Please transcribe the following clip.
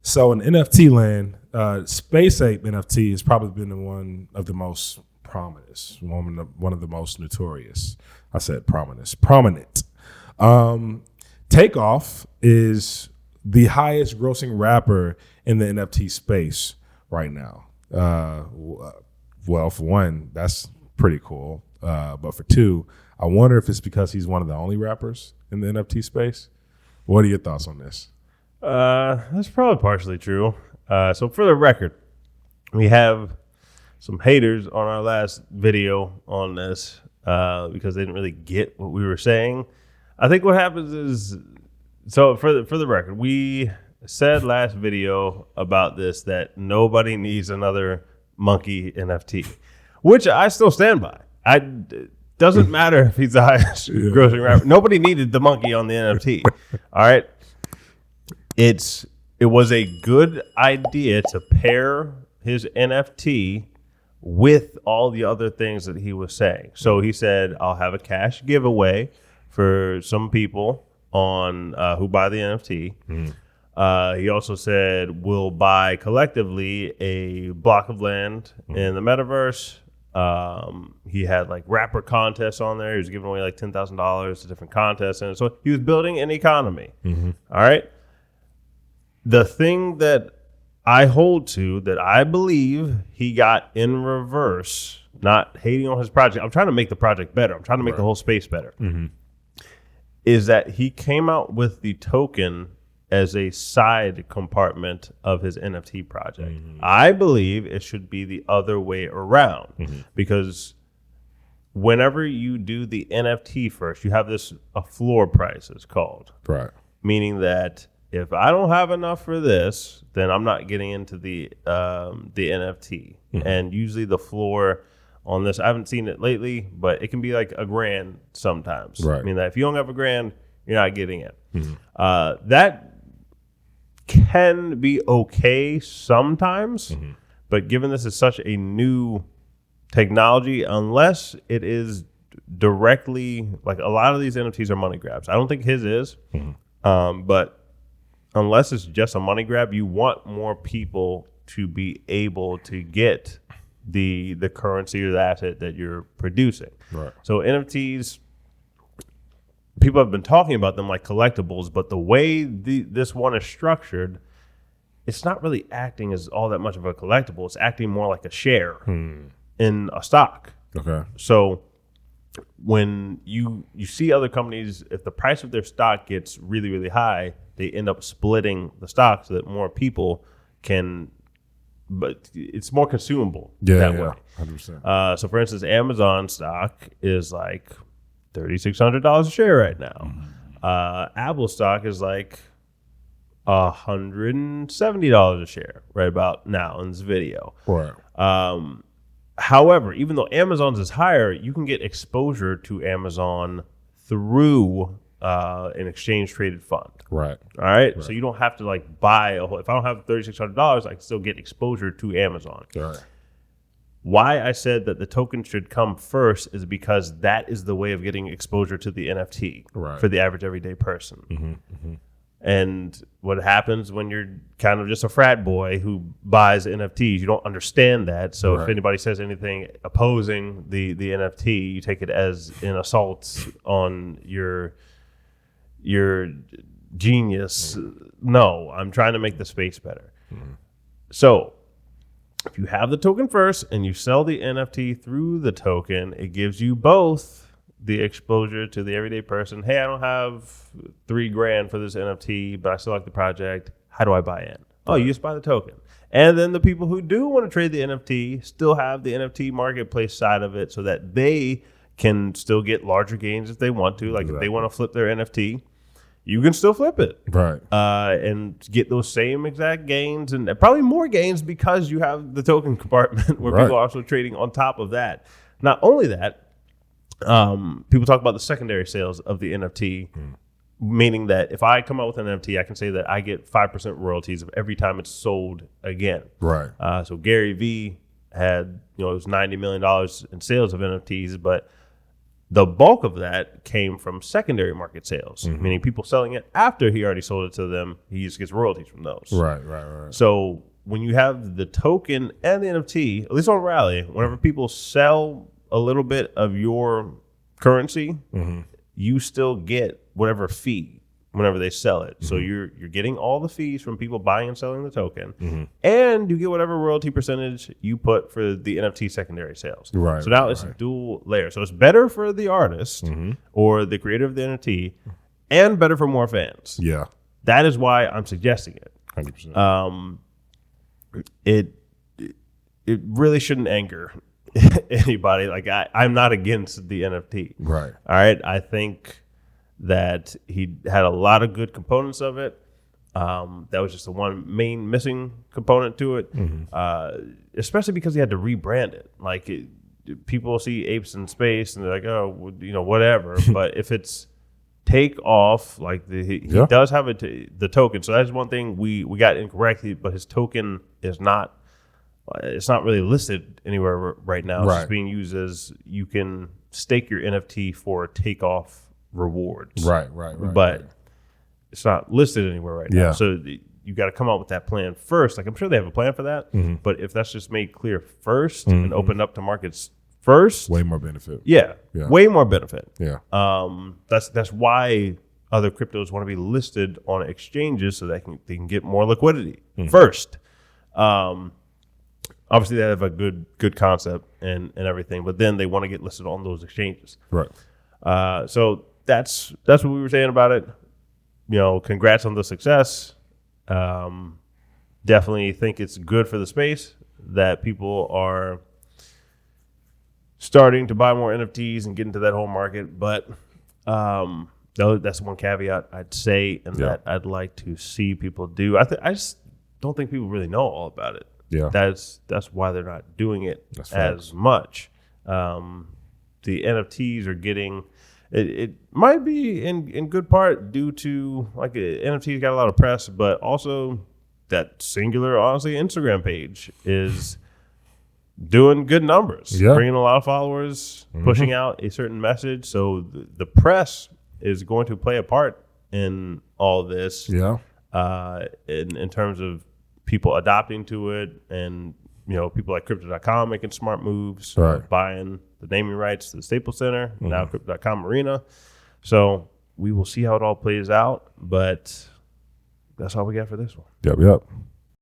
So in NFT land, Space Ape NFT has probably been one of the most prominent, one of the most notorious. I said prominent. TakeOff is the highest grossing rapper in the NFT space right now. Well, for one, that's pretty cool. But for two, I wonder if it's because he's one of the only rappers in the NFT space. What are your thoughts on this? That's probably partially true. So for the record, we have some haters on our last video on this because they didn't really get what we were saying. I think what happens is, so for the record, we said last video about this that nobody needs another monkey NFT, which I still stand by. It doesn't matter if he's the highest grossing rapper. Nobody needed the monkey on the NFT. All right. It was a good idea to pair his NFT with all the other things that he was saying. So he said, I'll have a cash giveaway for some people on who buy the NFT. He also said, we'll buy collectively a block of land in the metaverse. He had like rapper contests on there. He was giving away like $10,000 to different contests. And so he was building an economy. All right. The thing that I hold to, that I believe he got in reverse, not hating on his project. I'm trying to make the project better. I'm trying to make the whole space better. Is that he came out with the token as a side compartment of his NFT project. I believe it should be the other way around because whenever you do the NFT first, you have this a floor price, it's called. Right. Meaning that if I don't have enough for this, then I'm not getting into the NFT. And usually the floor on this, I haven't seen it lately, but it can be like $1,000 sometimes. Right. I mean that if you don't have $1,000, you're not getting it. That can be okay sometimes, but given this is such a new technology, unless it is directly, like a lot of these NFTs are money grabs. I don't think his is, but unless it's just a money grab, you want more people to be able to get the currency or the asset that you're producing. Right. So NFTs, people have been talking about them like collectibles, but the way this one is structured, it's not really acting as all that much of a collectible. It's acting more like a share in a stock. Okay. So when you see other companies, if the price of their stock gets really, really high, they end up splitting the stock so that more people can, but it's more consumable that way. 100%. So for instance, Amazon stock is like $3,600 a share right now. Apple stock is like $170 a share right about now in this video. Right. However, even though Amazon's is higher, you can get exposure to Amazon through an exchange traded fund. Right. All right. So you don't have to like buy a whole, if I don't have $3,600, I can still get exposure to Amazon. Right. Why I said that the token should come first is because that is the way of getting exposure to the NFT for the average everyday person. And what happens when you're kind of just a frat boy who buys NFTs, you don't understand that. So if anybody says anything opposing the NFT, you take it as an assault on your genius. No, I'm trying to make the space better. So if you have the token first and you sell the NFT through the token, it gives you both the exposure to the everyday person. Hey, I don't have $3,000 for this NFT, but I still like the project. How do I buy in? Oh, you just buy the token. And then the people who do want to trade the NFT still have the NFT marketplace side of it so that they can still get larger gains if they want to. Like if they want to flip their NFT, you can still flip it. Right. And get those same exact gains and probably more gains because you have the token compartment where people are also trading on top of that. Not only that, people talk about the secondary sales of the NFT, meaning that if I come out with an NFT, I can say that I get 5% royalties of every time it's sold again. Right. So Gary Vee had, it was $90 million in sales of NFTs, but The bulk of that came from secondary market sales, meaning people selling it after he already sold it to them. He just gets royalties from those. Right. So when you have the token and the NFT, at least on Rally, whenever people sell a little bit of your currency, you still get whatever fee whenever they sell it. So you're getting all the fees from people buying and selling the token, and you get whatever royalty percentage you put for the NFT secondary sales. Right. So now it's a dual layer. So it's better for the artist or the creator of the NFT, and better for more fans. Yeah. That is why I'm suggesting it. 100%. It really shouldn't anger anybody. Like I'm not against the NFT. Right. All right. I think that he had a lot of good components of it. That was just the one main missing component to it, especially because he had to rebrand it. Like people see apes in space and they're like, oh, whatever. But if it's TakeOff, like he does have the token. So that's one thing we got incorrectly, but his token is not. It's not really listed anywhere right now. It's just being used as you can stake your NFT for TakeOff rewards. Right. But it's not listed anywhere right now. So you got to come up with that plan first. Like I'm sure they have a plan for that. But if that's just made clear first and opened up to markets first, way more benefit. Yeah, way more benefit. Yeah. That's why other cryptos want to be listed on exchanges so they can get more liquidity first. Obviously, they have a good concept and everything, but then they want to get listed on those exchanges. Right. So that's what we were saying about it. Congrats on the success. Definitely think it's good for the space that people are starting to buy more NFTs and get into that whole market. But that's one caveat I'd say, and that I'd like to see people do. I just don't think people really know all about it. Yeah, that's why they're not doing it as much. The NFTs are getting it might be in good part due to like NFTs got a lot of press, but also that singular, honestly, Instagram page is doing good numbers, bringing a lot of followers, pushing out a certain message. So the press is going to play a part in all this. Yeah, in terms of people adopting to it, and people like Crypto.com making smart moves, buying the naming rights to the Staples Center, now Crypto.com Arena. So we will see how it all plays out, but that's all we got for this one. Yep.